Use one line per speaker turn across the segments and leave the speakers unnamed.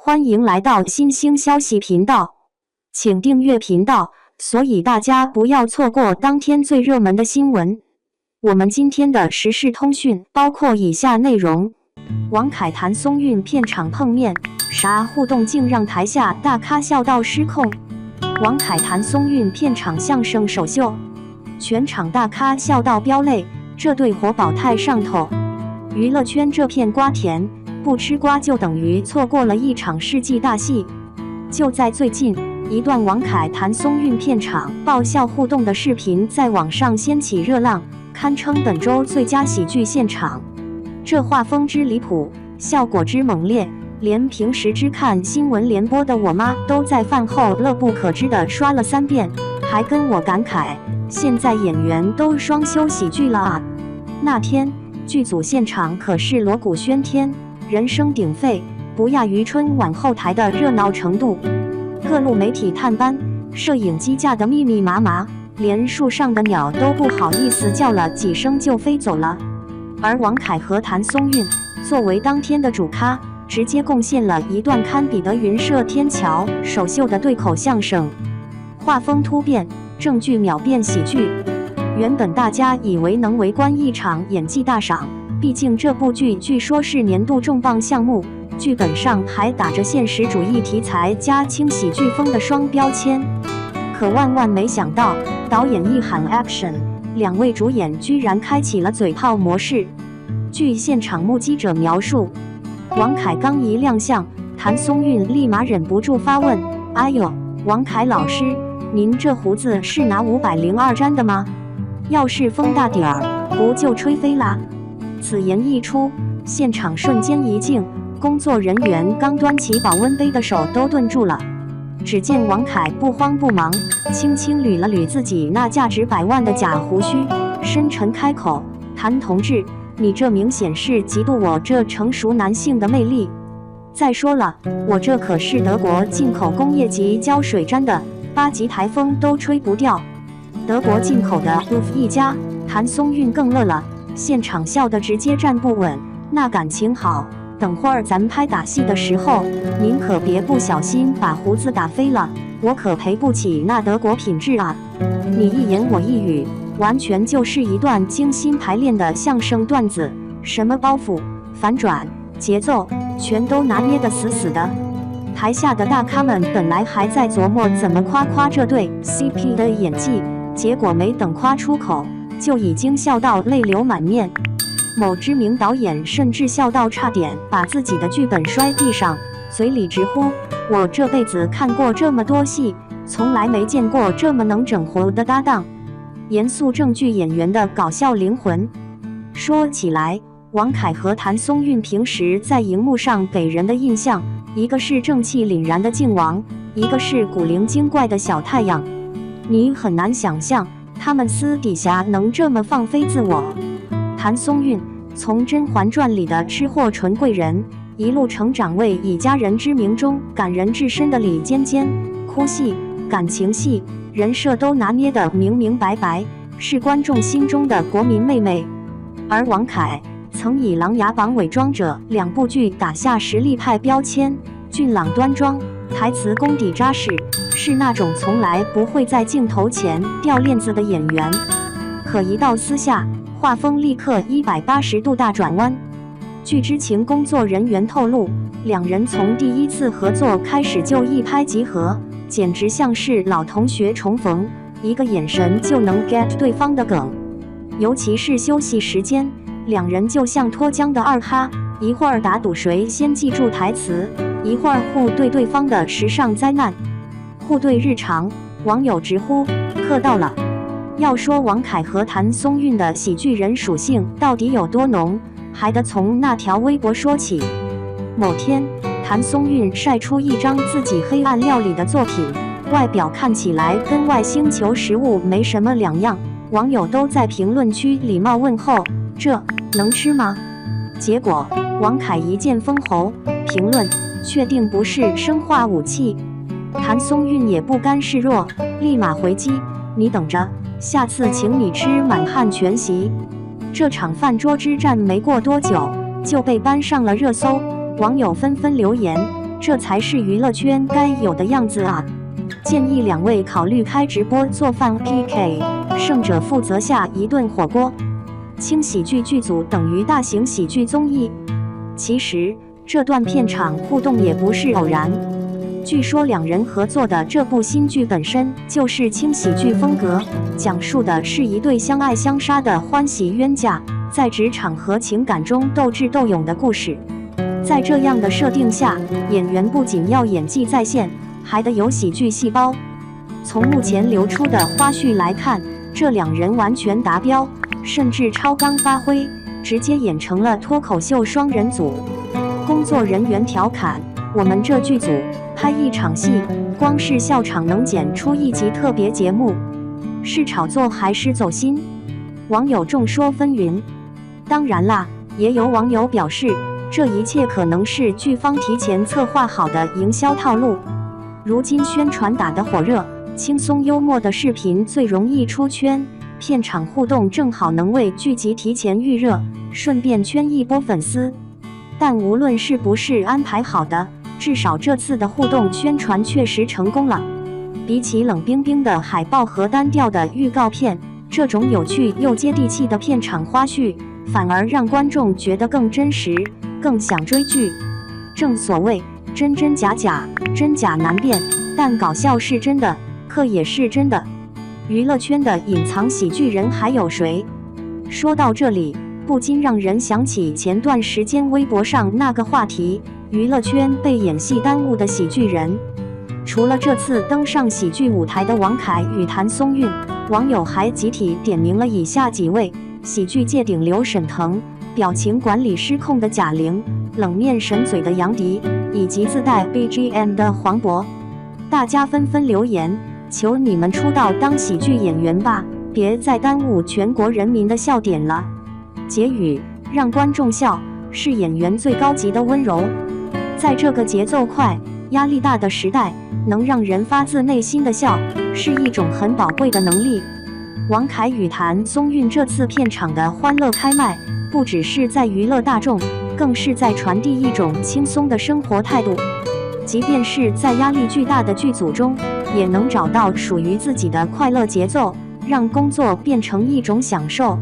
欢迎来到新兴消息频道，请订阅频道，所以大家不要错过当天最热门的新闻。我们今天的时事通讯包括以下内容：王凯谭松韵片场碰面，啥互动竟让台下大咖笑到失控。王凯谭松韵片场相声首秀，全场大咖笑到飙泪，这对活宝太上头。娱乐圈这片瓜田，不吃瓜就等于错过了一场世纪大戏。就在最近，一段王凯谭松韵片场爆笑互动的视频在网上掀起热浪，堪称本周最佳喜剧现场。这画风之离谱，效果之猛烈，连平时只看新闻联播的我妈都在饭后乐不可支地刷了3遍，还跟我感慨，现在演员都双修喜剧了啊。那天剧组现场可是锣鼓喧天，人声鼎沸，不亚于春晚后台的热闹程度。各路媒体探班，摄影机架得密密麻麻，连树上的鸟都不好意思叫了几声就飞走了。而王凯和谭松韵作为当天的主咖，直接贡献了一段堪比德云社天桥首秀的对口相声，画风突变，正剧秒变喜剧。原本大家以为能围观一场演技大赏，毕竟这部剧据说是年度重磅项目，剧本上还打着现实主义题材加轻喜剧风的双标签。可万万没想到，导演一喊 action， 2位主演居然开启了嘴炮模式。据现场目击者描述，王凯刚一亮相，谭松韵立马忍不住发问：“哎呦，王凯老师，您这胡子是拿502粘的吗？要是风大点儿，不就吹飞啦？”此言一出，现场瞬间一静，工作人员刚端起保温杯的手都顿住了。只见王凯不慌不忙，轻轻捋了捋自己那价值100万的假胡须，深沉开口：“谭同志，你这明显是嫉妒我这成熟男性的魅力。再说了，我这可是德国进口工业级胶水粘的，8级台风都吹不掉。德国进口的 UF 一家。”谭松韵更乐了，现场笑得直接站不稳。那感情好，等会儿咱拍打戏的时候，您可别不小心把胡子打飞了，我可赔不起那德国品质啊！你一言我一语，完全就是一段精心排练的相声段子，什么包袱、反转、节奏，全都拿捏得死死的。台下的大咖们本来还在琢磨怎么夸这对 CP 的演技，结果没等夸出口，就已经笑到泪流满面。某知名导演甚至笑到差点把自己的剧本摔地上，嘴里直呼：“我这辈子看过这么多戏，从来没见过这么能整活的搭档。”严肃正剧演员的搞笑灵魂。说起来，王凯和谭松韵平时在荧幕上给人的印象，一个是正气凛然的靖王，一个是古灵精怪的小太阳。你很难想象他们私底下能这么放飞自我。谭松韵从《甄嬛传》里的吃货纯贵人，一路成长为以家人之名中感人至深的李尖尖，哭戏、感情戏、人设都拿捏得明明白白，是观众心中的国民妹妹。而王凯曾以《琅琊榜》伪装者2部剧打下实力派标签，俊朗端庄，台词功底扎实，是那种从来不会在镜头前掉链子的演员。可一到私下，画风立刻180度大转弯。据知情工作人员透露，2人从第一次合作开始就一拍即合，简直像是老同学重逢，一个眼神就能 get 对方的梗。尤其是休息时间，2人就像脱缰的二哈，一会儿打赌谁先记住台词，一会儿互对对方的时尚灾难，互对日常，网友直呼嗑到了。要说王凯和谭松韵的喜剧人属性到底有多浓，还得从那条微博说起。某天，谭松韵晒出一张自己黑暗料理的作品，外表看起来跟外星球食物没什么两样，网友都在评论区礼貌问候：“这能吃吗？”结果王凯一剑封喉，评论：“确定不是生化武器？”谭松韵也不甘示弱，立马回击：“你等着，下次请你吃满汉全席。”这场饭桌之战没过多久就被搬上了热搜，网友纷纷留言：“这才是娱乐圈该有的样子啊！建议两位考虑开直播做饭 PK， 胜者负责下一顿火锅。轻喜剧剧组等于大型喜剧综艺。其实这段片场互动也不是偶然。据说两人合作的这部新剧本身就是轻喜剧风格，讲述的是一对相爱相杀的欢喜冤家在职场和情感中斗智斗勇的故事。在这样的设定下，演员不仅要演技在线，还得有喜剧细胞。从目前流出的花絮来看，这两人完全达标，甚至超纲发挥，直接演成了脱口秀双人组。工作人员调侃：“我们这剧组拍一场戏，光是笑场能剪出一集特别节目，是炒作还是走心？”网友众说纷纭。当然啦，也有网友表示，这一切可能是剧方提前策划好的营销套路。如今宣传打得火热，轻松幽默的视频最容易出圈，片场互动正好能为剧集提前预热，顺便圈一波粉丝。但无论是不是安排好的，至少这次的互动宣传确实成功了。比起冷冰冰的海报和单调的预告片，这种有趣又接地气的片场花絮，反而让观众觉得更真实，更想追剧。正所谓真真假假，真假难辨，但搞笑是真的，嗑也是真的。娱乐圈的隐藏喜剧人还有谁？说到这里，不禁让人想起前段时间微博上那个话题：娱乐圈被演戏耽误的喜剧人。除了这次登上喜剧舞台的王凯与谭松韵，网友还集体点名了以下几位：喜剧界顶流沈腾，表情管理失控的贾玲，冷面神嘴的杨迪，以及自带 BGM 的黄渤。大家纷纷留言，求你们出道当喜剧演员吧，别再耽误全国人民的笑点了。结语：让观众笑，是演员最高级的温柔。在这个节奏快、压力大的时代，能让人发自内心的笑，是一种很宝贵的能力。王凯与谭松韵这次片场的欢乐开麦，不只是在娱乐大众，更是在传递一种轻松的生活态度。即便是在压力巨大的剧组中，也能找到属于自己的快乐节奏，让工作变成一种享受。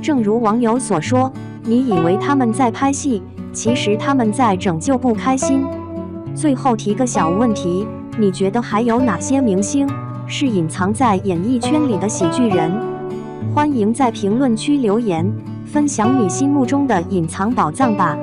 正如网友所说，你以为他们在拍戏，其实他们在拯救不开心。最后提个小问题，你觉得还有哪些明星是隐藏在演艺圈里的喜剧人？欢迎在评论区留言，分享你心目中的隐藏宝藏吧。